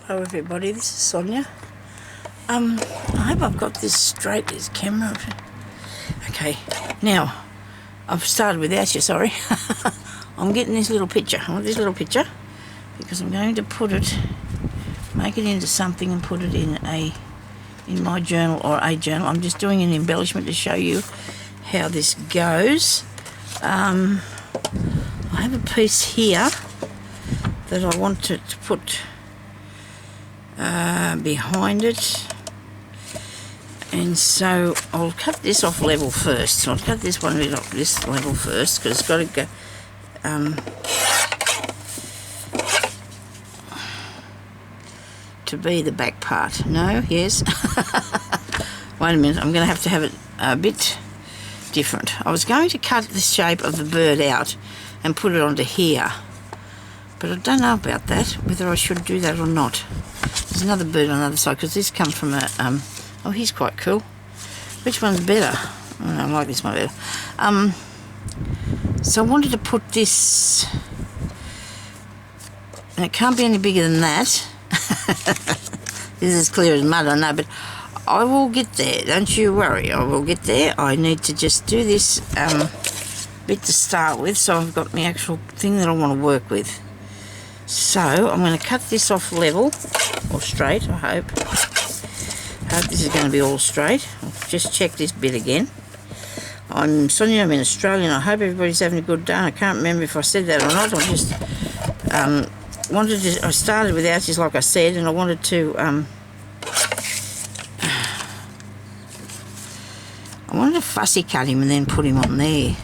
Hello everybody, this is Sonya. I hope I've got this straight, this camera. Okay, now, I've started without you, sorry. I'm getting this little picture. I want this little picture because I'm going to put it, make it into something and put it in my journal or a journal. I'm just doing an embellishment to show you how this goes. I have a piece here that I want to put behind it, and so I'll cut this off level first. I'll cut this one off this level first because it's got to go to be the back part. No, yes. Wait a minute, I'm going to have it a bit different. I was going to cut the shape of the bird out and put it onto here, but I don't know about that, whether I should do that or not. There's another bird on the other side, because this comes from a, oh, he's quite cool. Which one's better? Oh, I like this one better. So I wanted to put this, and it can't be any bigger than that. This is as clear as mud, I know, but I will get there, don't you worry, I will get there. I need to just do this bit to start with, so I've got my actual thing that I want to work with. So I'm going to cut this off level, or straight, I hope. I hope this is going to be all straight. I'll just check this bit again. I'm Sonya, I'm in Australia, and I hope everybody's having a good day. I can't remember if I said that or not. I just I started with ouches like I said, and I wanted to fussy cut him and then put him on there.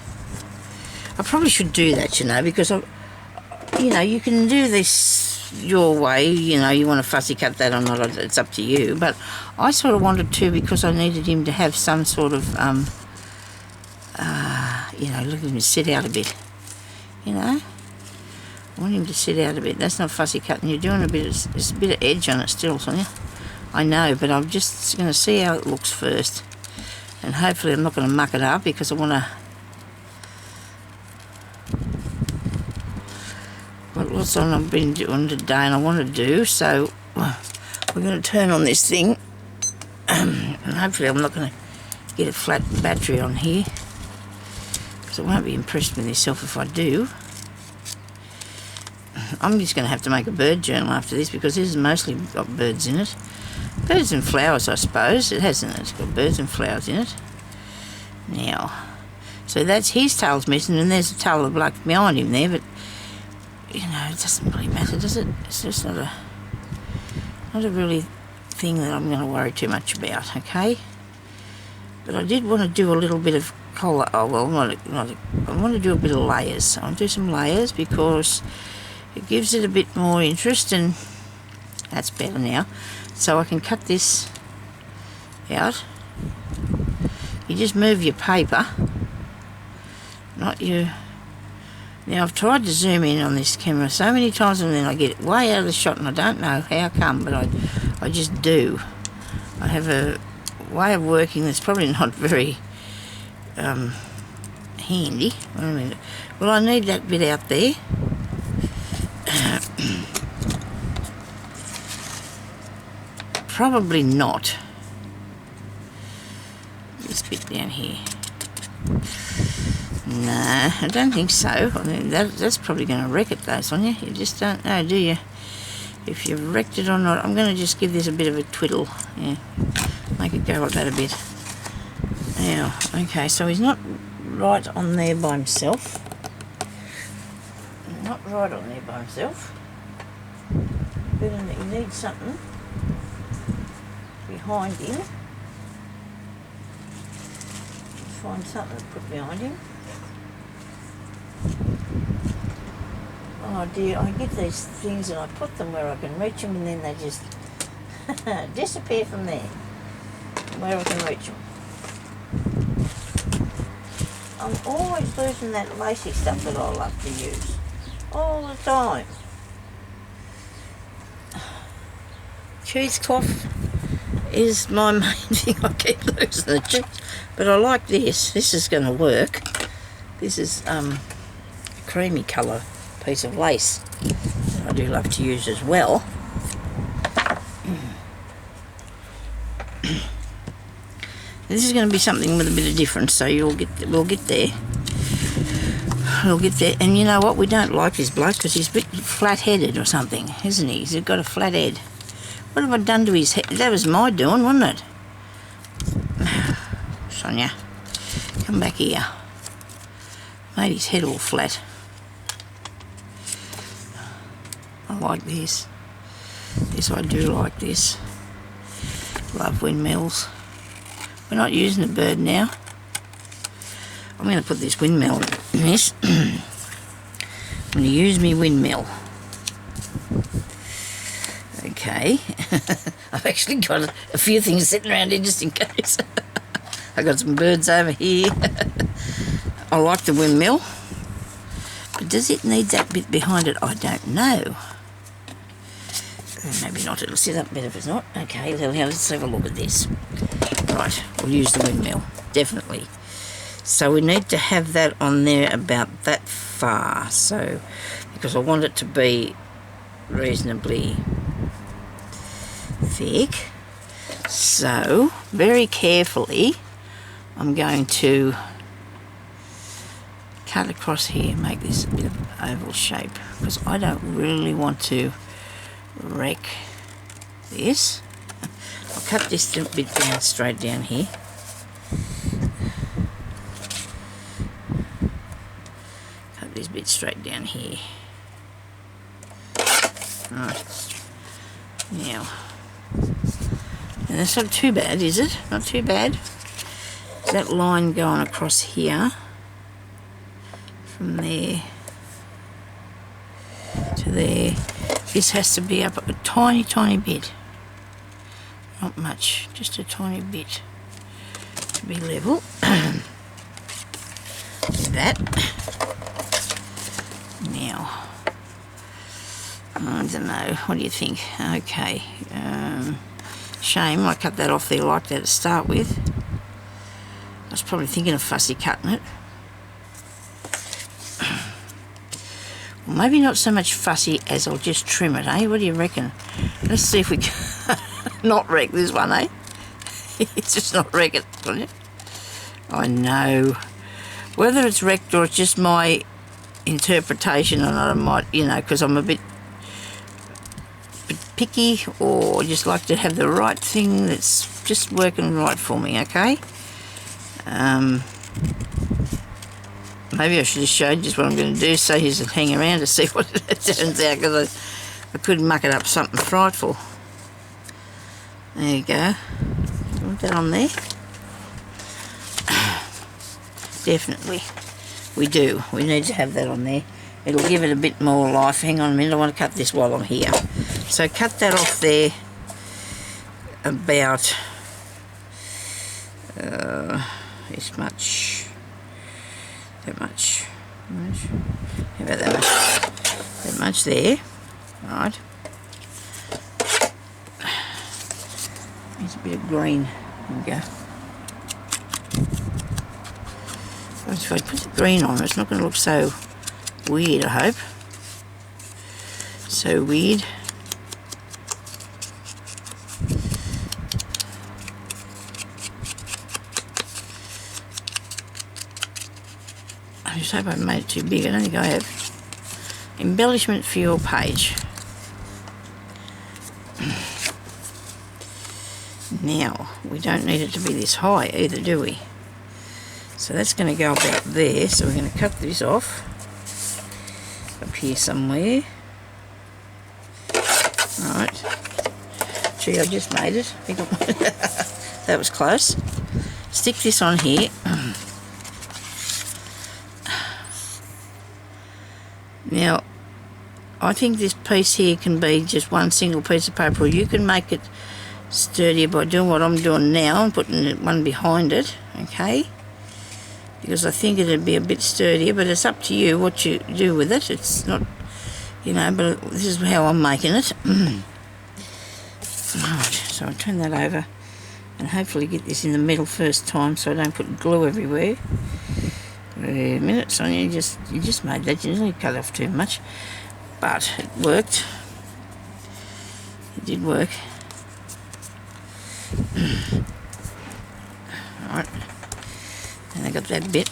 I probably should do that, you know, because you can do this your way, you want to fussy cut that or not, it's up to you, but I sort of wanted to, because I needed him to have some sort of, look at him sit out a bit, I want him to sit out a bit. That's not fussy cutting, you're doing there's a bit of edge on it still, Sonya. I know, but I'm just going to see how it looks first, and hopefully I'm not going to muck it up, because I want to, what's on I've been doing today and I want to do, so we're going to turn on this thing, and hopefully I'm not going to get a flat battery on here, because I won't be impressed with myself if I do. I'm just going to have to make a bird journal after this, because this has mostly got birds in it. Birds and flowers, I suppose. It hasn't. It's got birds and flowers in it. Now, so that's his tail's missing, and there's a tail of black behind him there, but it doesn't really matter, does it? It's just not a really thing that I'm going to worry too much about, okay? But I did want to do a little bit of collar. Oh, well, I want to do a bit of layers. I want to do some layers because it gives it a bit more interest, and that's better now. So I can cut this out. You just move your paper, not your... Now, I've tried to zoom in on this camera so many times, and then I get it way out of the shot, and I don't know how come, but I just do. I have a way of working that's probably not very handy. Well, I need that bit out there. Probably not. This bit down here. No, I don't think so. I mean, that's probably going to wreck it though, Sonya. You just don't know, do you? If you've wrecked it or not. I'm going to just give this a bit of a twiddle. Yeah, make it go like that a bit. Now, okay, so he's not right on there by himself. Not right on there by himself. But he needs something behind him. Find something to put behind him. Oh dear, I get these things and I put them where I can reach them, and then they just disappear from there, where I can reach them. I'm always losing that lacy stuff that I love to use, all the time. Cheesecloth is my main thing. I keep losing the cheese, but I like this. This is going to work. This is a creamy colour piece of lace that I do love to use as well. This is going to be something with a bit of difference, so we'll get there. We'll get there. And you know what? We don't like this bloke because he's a bit flat-headed or something, isn't he? He's got a flat head. What have I done to his head? That was my doing, wasn't it? Sonya, come back here. Made his head all flat. I like this. This I do like this. Love windmills. We're not using the bird now. I'm going to put this windmill in this. I'm going to use my windmill. Okay. I've actually got a few things sitting around here just in case. I've got some birds over here. I like the windmill. But does it need that bit behind it? I don't know. Maybe not. It'll sit up better if it's not. Okay, let's have a look at this. Right, we'll use the windmill. Definitely. So we need to have that on there about that far. So, because I want it to be reasonably thick. So, very carefully, I'm going to cut across here, make this a bit of an oval shape, because I don't really want to wreck this. I'll cut this bit down, straight down here. Cut this bit straight down here. Right. Now, and that's not too bad, is it? Not too bad. That line going across here, from there to there. This has to be up a tiny, tiny bit. Not much, just a tiny bit to be level. That. Now, I don't know, what do you think? Okay, shame I cut that off there like that to start with. I was probably thinking of fussy cutting it. Well, maybe not so much fussy as I'll just trim it, eh? What do you reckon? Let's see if we can not wreck this one, eh? It's just not wreck it, will it? I know. Whether it's wrecked or it's just my interpretation or not, I might, you know, because I'm a bit picky, or just like to have the right thing that's just working right for me, okay? Maybe I should have showed just what I'm going to do, so you should hang around to see what it turns out, because I could muck it up something frightful. There you go. Put that on there. Definitely. We do. We need to have that on there. It'll give it a bit more life. Hang on a minute, I want to cut this while I'm here. So cut that off there about this much. That much. How about that much? That much there. Right. There's a bit of green. There we go. If I put the green on, it's not going to look so weird, I hope. So weird. I just hope I haven't made it too big. I don't think I have. Embellishment for your page. Now, we don't need it to be this high either, do we? So that's going to go about there. So we're going to cut this off up here somewhere. Right. Gee, I just made it. That was close. Stick this on here. Now, I think this piece here can be just one single piece of paper, or you can make it sturdier by doing what I'm doing now and putting one behind it, okay? Because I think it'd be a bit sturdier, but it's up to you what you do with it. It's not, you know, but this is how I'm making it. Right, so I'll turn that over and hopefully get this in the middle first time so I don't put glue everywhere. Wait a minute, Sonya, you just made that. You didn't cut off too much, but it worked. It did work. Right, and I got that bit.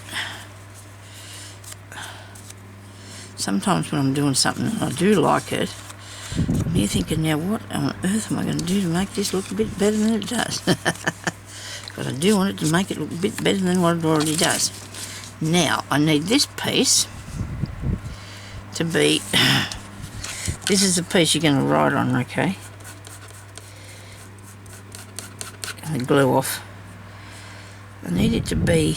Sometimes when I'm doing something and I do like it, I'm here thinking, now what on earth am I going to do to make this look a bit better than it does? Because I do want it to make it look a bit better than what it already does. Now, I need this piece to be, this is the piece you're going to write on, okay? And the glue off. I need it to be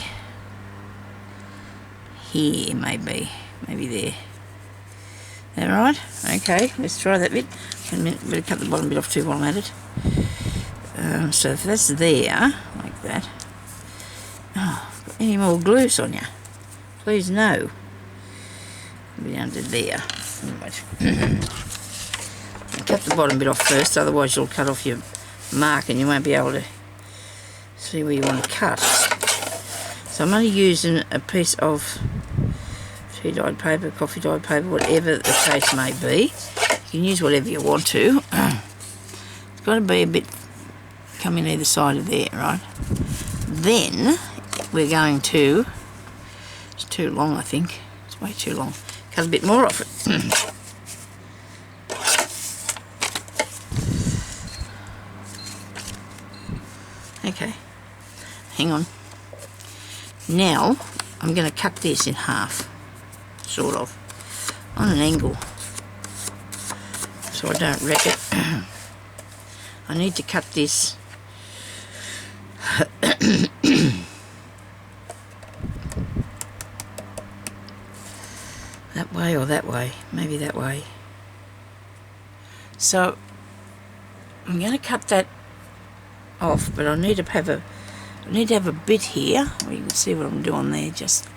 here, maybe there. Is that right? Okay, let's try that bit. Wait a minute, better cut the bottom bit off too while I'm at it. So if that's there, like that. Oh, got any more glue, Sonya? Please no. It'll be under there. Right. Cut the bottom bit off first, otherwise you'll cut off your mark and you won't be able to see where you want to cut. So I'm only using a piece of tea dyed paper, coffee dyed paper, whatever the case may be. You can use whatever you want to. It's got to be a bit coming either side of there, right? Then we're going to, it's too long I think, it's way too long, cut a bit more off it. Okay, hang on. Now I'm going to cut this in half, sort of, on an angle, so I don't wreck it. I need to cut this that way or that way, maybe that way. So I'm going to cut that off, but I need to have a bit here where you can see what I'm doing there. Just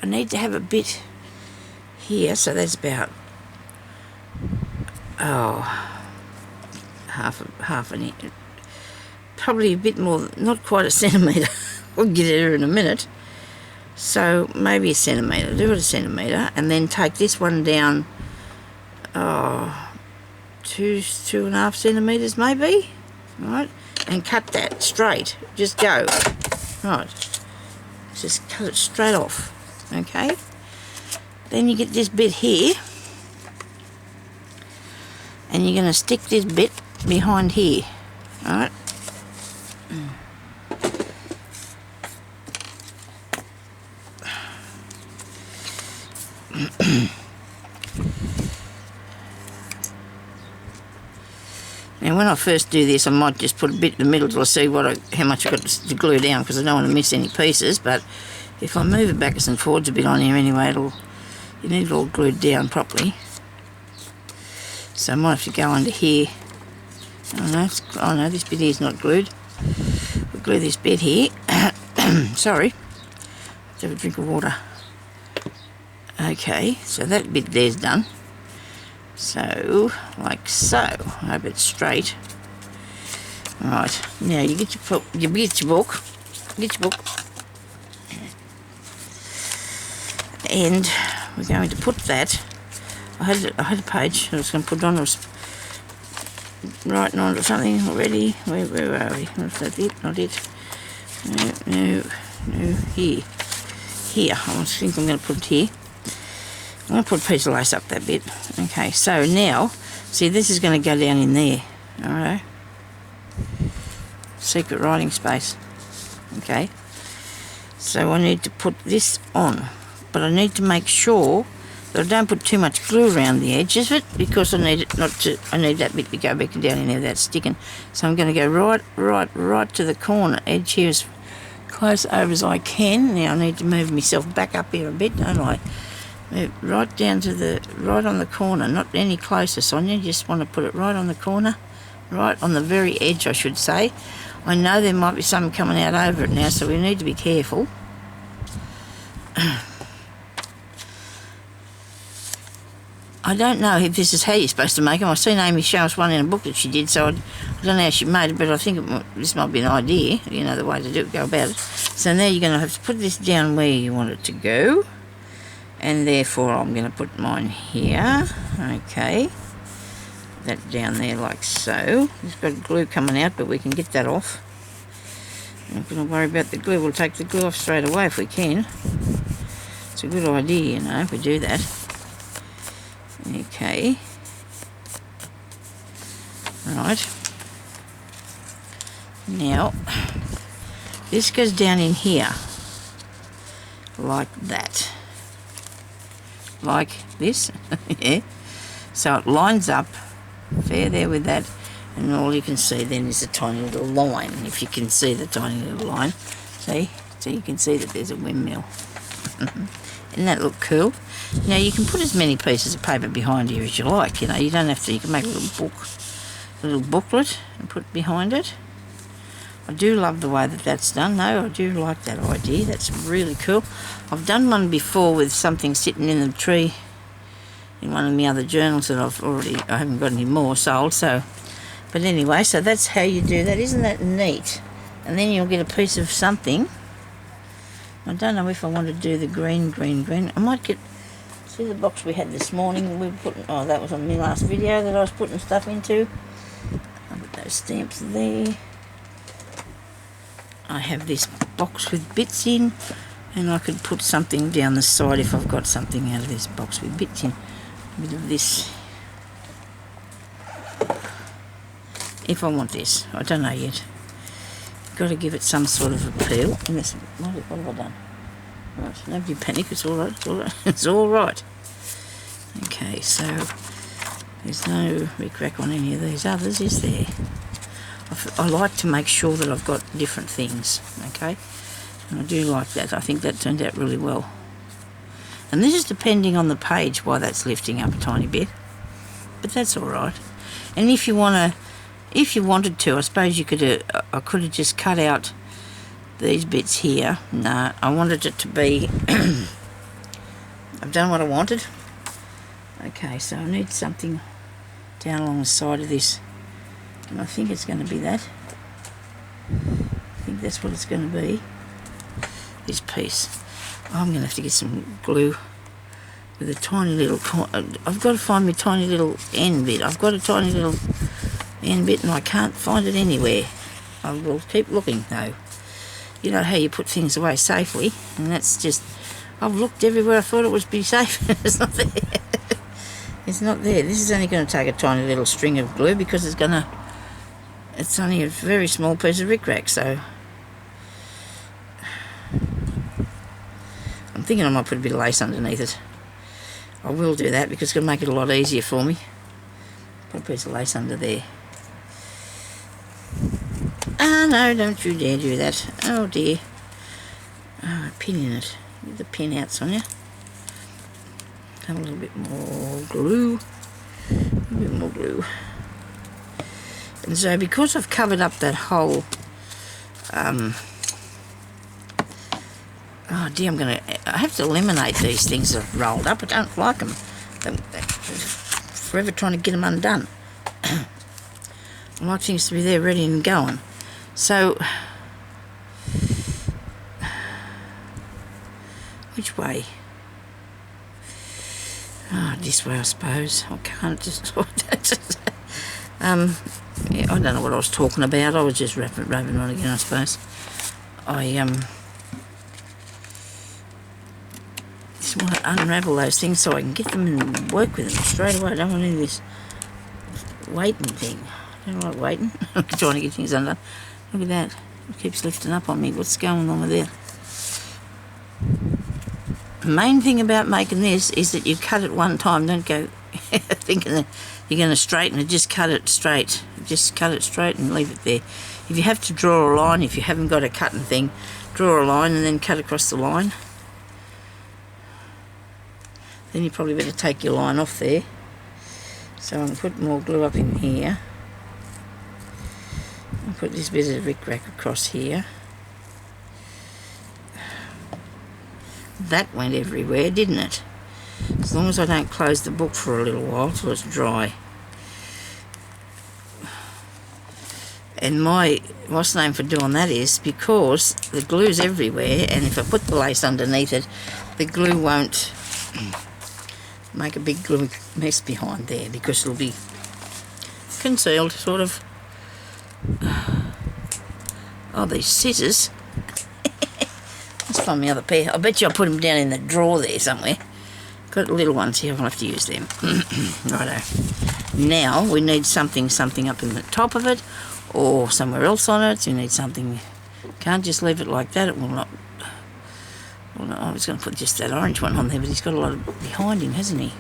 I need to have a bit here, so that's about half an inch, probably a bit more, not quite a centimetre. We'll get there in a minute. So maybe a centimetre, do it a centimetre, and then take this one down 2.5 centimetres maybe. Right, and cut that straight, just go, right, just cut it straight off, okay? Then you get this bit here, and you're going to stick this bit behind here, right? Now when I first do this I might just put a bit in the middle to see how much I've got to glue down, because I don't want to miss any pieces, but if I move it backwards and forwards a bit on here anyway, you need it all glued down properly. So I might have to go under here. Oh no, this bit here is not glued. We'll glue this bit here. Sorry, let's have a drink of water. Okay, so that bit there's done. So, like so. I hope it's straight. Right, now you get your book. And we're going to put that. I had a page I was going to put on. I was writing on or something already. Where are we? What's that it? Not it. No. Here. I think I'm going to put it here. I'm going to put a piece of lace up that bit. Okay, so now, see, this is going to go down in there. Alright. Secret writing space. Okay. So I need to put this on. But I need to make sure that I don't put too much glue around the edges of it, because I need that bit to go back and down in there without sticking. So I'm going to go right to the corner edge here, as close over as I can. Now I need to move myself back up here a bit, don't I? Right down to right on the corner, not any closer, Sonya, just want to put it right on the corner, right on the very edge I should say. I know there might be something coming out over it now, so we need to be careful. I don't know if this is how you're supposed to make them. I've seen Amy show us one in a book that she did, so I don't know how she made it, but I think this might be an idea, the way to go about it. So now you're going to have to put this down where you want it to go. And therefore I'm going to put mine here. Okay, that down there like so. It's got glue coming out, but we can get that off. We're not going to worry about the glue. We'll take the glue off straight away if we can. It's a good idea, you know, if we do that. Okay. Right. Now, this goes down in here. Like that. Like this. Yeah. So it lines up fair there with that. And all you can see then is a tiny little line. If you can see the tiny little line. See? So you can see that there's a windmill. Doesn't that look cool? Now you can put as many pieces of paper behind here as you like. You know, you don't have to. You can make a little book, a little booklet, and put it behind it. I do love the way that that's done, though. I do like that idea. That's really cool. I've done one before with something sitting in the tree in one of my other journals that I haven't got any more sold. So, but anyway, so that's how you do that. Isn't that neat? And then you'll get a piece of something. I don't know if I want to do the green. I might get, see the box we had this morning, we were putting, oh, that was on my last video that I was putting stuff into. I'll put those stamps there. I have this box with bits in, and I could put something down the side if I've got something out of this box with bits in. A bit of this. If I want this, I don't know yet. Got to give it some sort of appeal. And this, what have I done? Right, nobody panic. It's all right. It's all right. It's all right. Okay, so there's no rick-rack on any of these others, is there? I like to make sure that I've got different things. Okay, and I do like that. I think that turned out really well. And this is depending on the page why that's lifting up a tiny bit, but that's all right. And if you wanted to, I suppose you could. I could have just cut out these bits here. No, I wanted it to be. I've done what I wanted. Okay, so I need something down along the side of this, and I think it's going to be that. I think that's what it's going to be. This piece. I'm going to have to get some glue with a tiny little. I've got to find my tiny little end bit. I've got a tiny little end bit and I can't find it anywhere. I will keep looking though. You know how you put things away safely, and that's just, I've looked everywhere I thought it would be safe. It's not there. It's not there. This is only going to take a tiny little string of glue because it's only a very small piece of rickrack, so I'm thinking I might put a bit of lace underneath it. I will do that because it's going to make it a lot easier for me. Put a piece of lace under there. Ah, no, don't you dare do that. Oh dear. Oh, a pin in it. Get the pin out, Sonya. Have a little bit more glue. A bit more glue. And so because I've covered up that whole oh dear, I have to eliminate these things that I've rolled up. I don't like them. They're forever trying to get them undone. I like things to be there ready and going. So, which way? Oh, this way I suppose. I can't just... yeah, I don't know what I was talking about. I was just raving on again, I suppose. Just want to unravel those things so I can get them and work with them straight away. I don't want any of this waiting thing. I don't like waiting. I'm trying to get things undone. Look at that. It keeps lifting up on me. What's going on with that? The main thing about making this is that you cut it one time. Don't go thinking that you're going to straighten it. Just cut it straight. Just cut it straight and leave it there. If you have to draw a line, if you haven't got a cutting thing, draw a line and then cut across the line. Then you probably better take your line off there. So I'm going to put more glue up in here. I'll put this bit of rickrack across here. That went everywhere, didn't it? As long as I don't close the book for a little while till it's dry. And what's the name for doing that is because the glue's everywhere, and if I put the lace underneath it, the glue won't make a big glue mess behind there because it'll be concealed, sort of. Oh, these scissors. Let's find my other pair. I bet you I'll put them down in the drawer there somewhere. Got little ones here, I'll have to use them. Righto. Now we need something up in the top of it or somewhere else on it. You need something. Can't just leave it like that. It will not. Well, no, I was going to put just that orange one on there, but he's got a lot of behind him, hasn't he?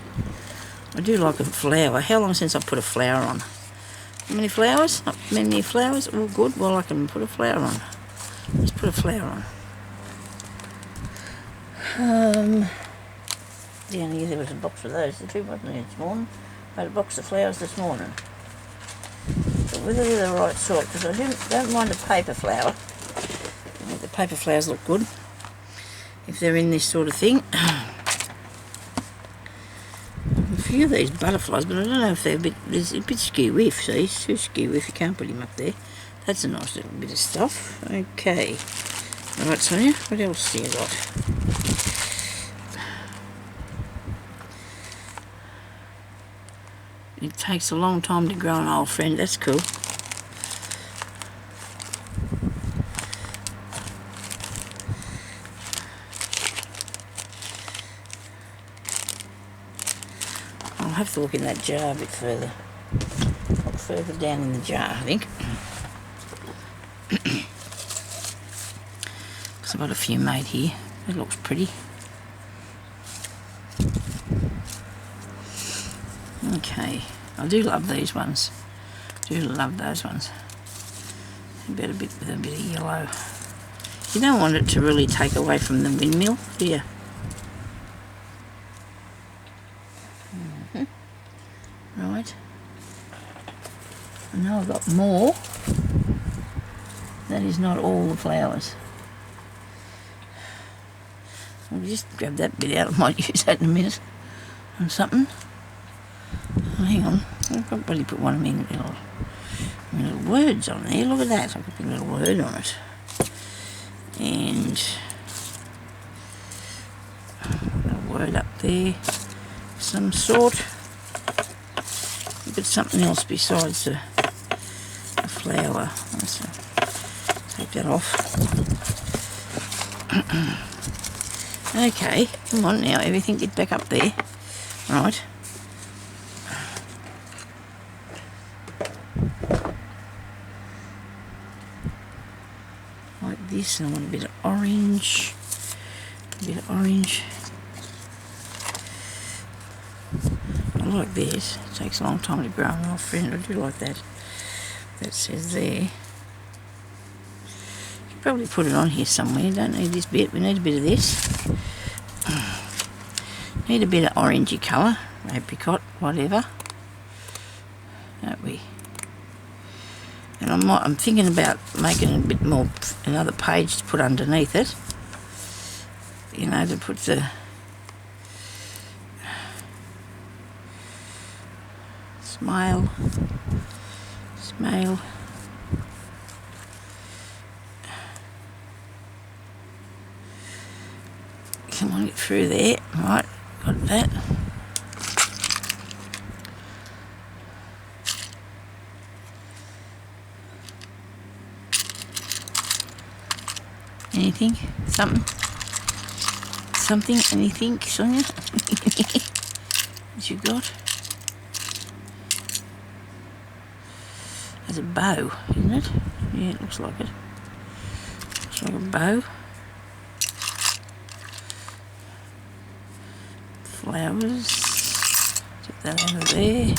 I do like a flower. How long since I put a flower on? How many flowers? Not many flowers? All good. Well, I can put a flower on. Let's put a flower on. Down here there was a box of those, the two wasn't there this morning. Made a box of flowers this morning. But whether they're the right sort, because I don't mind a paper flower. I think the paper flowers look good if they're in this sort of thing. A few of these butterflies, but I don't know if they're there's a bit skew-whiff, see, it's too skew-whiff, you can't put him up there. That's a nice little bit of stuff. Okay. Alright, Sonia, what else do you got? It takes a long time to grow an old friend, that's cool. I'll have to look in that jar a bit further. Look further down in the jar, I think. Because I've got a few made here. It looks pretty. Okay, I do love these ones. Do love those ones. With a bit of yellow. You don't want it to really take away from the windmill, do you? Right. I know I've got more. That is not all the flowers. I'll just grab that bit out. I might use that in a minute on something. Oh, hang on. I've probably put one of my little words on there. Look at that. I've put a little word on it. And a word up there. Some sort. But something else besides the flower. Let's take that off. Okay, come on now, everything get back up there. Right. Like this, and I want a bit of orange. A bit of orange. I like this. It takes a long time to grow an old friend. I do like that. That says there. Could probably put it on here somewhere. Don't need this bit. We need a bit of this. Need a bit of orangey colour. Apricot, whatever. Don't we? And I'm thinking about making a bit more, another page to put underneath it. You know, to put the smile. Come on, get through there. Right, got that. Anything? Something? Anything, Sonia? What you got? There's a bow, isn't it? Yeah, it looks like it. Looks like a bow. Flowers. Take that over there.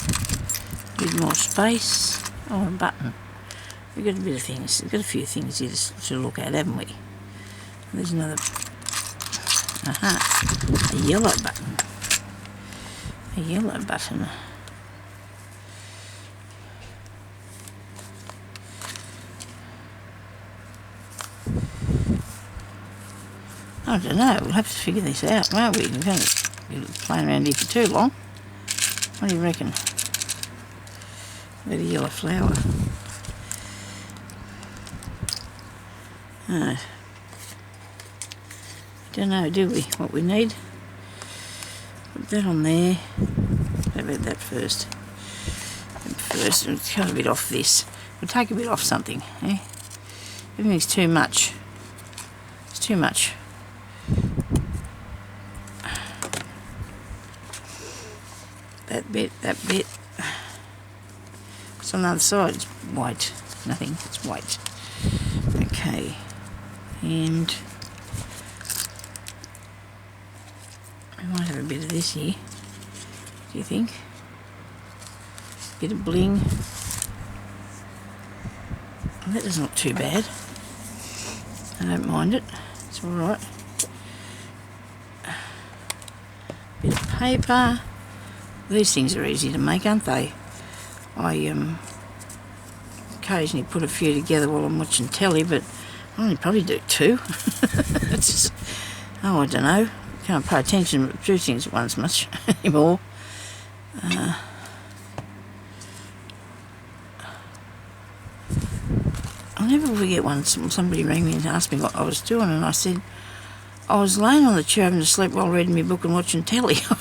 A bit more space. Oh, a button. We've got a bit of things. We've got a few things here to look at, haven't we? There's another. Aha. A yellow button. A yellow button. I don't know, we'll have to figure this out, won't we? We've only been playing around here for too long. What do you reckon? Bit of yellow flower. Don't know, do we, what we need? Put that on there. How about that first? First, and cut a bit off this. We'll take a bit off something, eh? Everything's too much. It's too much. That bit. It's on the other side. It's white. Nothing. It's white. Okay. And we might have a bit of this here. Do you think? Bit of bling. Well, that is not too bad. I don't mind it. It's all right. Bit of paper. These things are easy to make, aren't they? I occasionally put a few together while I'm watching telly, but I only probably do 2. It's just, oh, I don't know. Can't pay attention to 2 things at once much anymore. I'll never forget once somebody rang me and asked me what I was doing, and I said I was laying on the chair having to sleep while reading my book and watching telly. I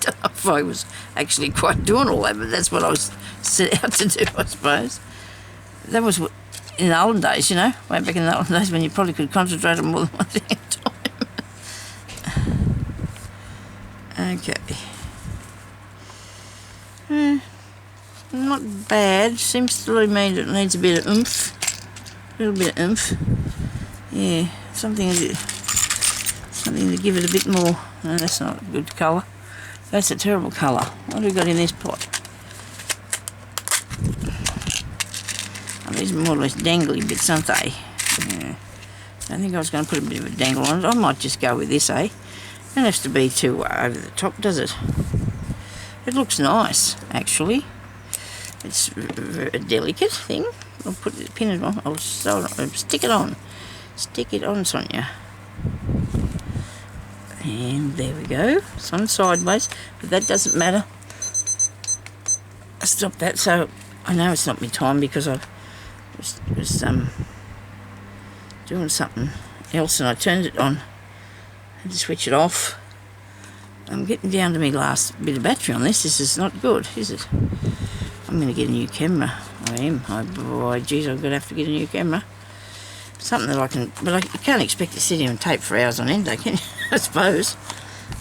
don't know if I was actually quite doing all that, but that's what I was set out to do, I suppose. That was in the olden days, you know, way back in the olden days when you probably could concentrate on more than one thing at a time. Okay. Not bad. Seems to mean that it needs a bit of oomph. A little bit of oomph. Yeah, something to give it a bit more. No, that's not a good colour. That's a terrible colour. What have we got in this pot? Oh, these are more or less dangly bits, aren't they? Yeah. I think I was going to put a bit of a dangle on it. I might just go with this, eh? Don't have to be too over the top, does it? It looks nice, actually. It's a delicate thing. I'll pin it on. I'll stick it on. Stick it on, Sonya. And there we go. It's on sideways, but that doesn't matter. I stopped that, so I know it's not my time because I was doing something else and I turned it on. I had to switch it off. I'm getting down to my last bit of battery on this. This is not good, is it? I'm going to get a new camera. I am. Oh, geez, I'm going to have to get a new camera. Something that I can... But I can't expect to sit here and tape for hours on end, can you? I suppose.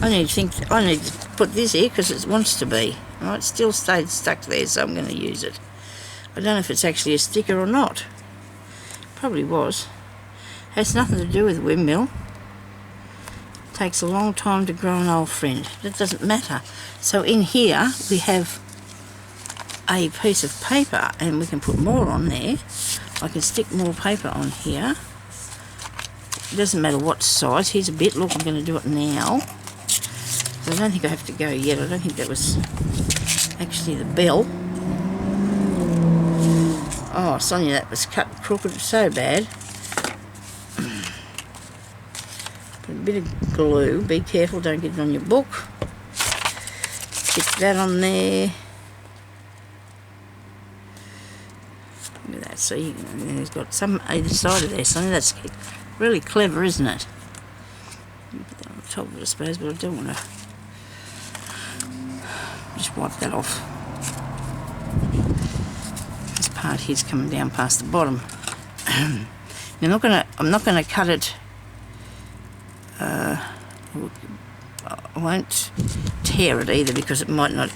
I need to put this here because it wants to be. Right, it still stayed stuck there, so I'm going to use it. I don't know if it's actually a sticker or not. Probably was. Has nothing to do with windmill. Takes a long time to grow an old friend. That doesn't matter. So in here we have a piece of paper and we can put more on there. I can stick more paper on here. It doesn't matter what size. Here's a bit. Look, I'm going to do it now. So I don't think I have to go yet. I don't think that was actually the bell. Oh, Sonya, that was cut crooked so bad. Put a bit of glue. Be careful, don't get it on your book. Stick that on there. Look at that. See, it's got some either side of there, Sonya. That's really clever, isn't it? Put that on the top of it, I suppose, but I don't want to. Just wipe that off. This part here's coming down past the bottom. I'm not gonna cut it. I won't tear it either because it might not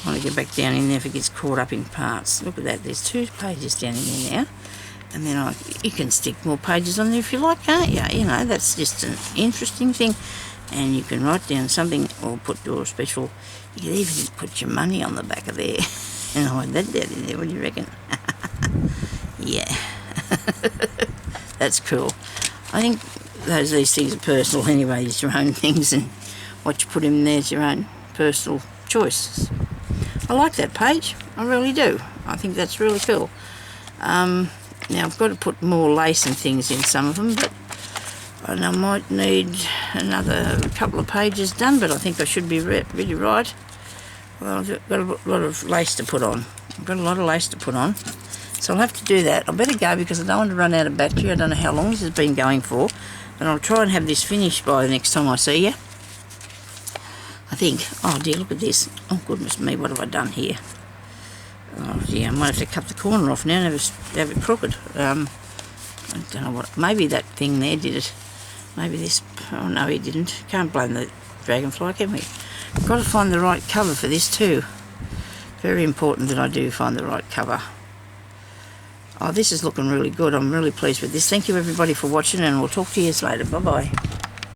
want to get back down in there if it gets caught up in parts. Look at that. There's 2 pages down in there now. And then you can stick more pages on there if you like, can't you? You know, that's just an interesting thing. And you can write down something or put your special... You can even put your money on the back of there and hide that down in there. What do you reckon? Yeah. That's cool. I think these things are personal anyway. It's your own things, and what you put in there is your own personal choice. I like that page. I really do. I think that's really cool. Now I've got to put more lace and things in some of them, but and I might need another couple of pages done, but I think I should be really right. Well, I've got a lot of lace to put on. I've got a lot of lace to put on. So I'll have to do that. I better go because I don't want to run out of battery. I don't know how long this has been going for. But I'll try and have this finished by the next time I see you. I think. Oh dear, look at this. Oh goodness me, what have I done here? Oh dear, I might have to cut the corner off now and have it crooked. I don't know what, maybe that thing there did it. Maybe this, oh no he didn't. Can't blame the dragonfly, can we? Got to find the right cover for this too. Very important that I do find the right cover. Oh, this is looking really good. I'm really pleased with this. Thank you everybody for watching, and we'll talk to you later. Bye bye.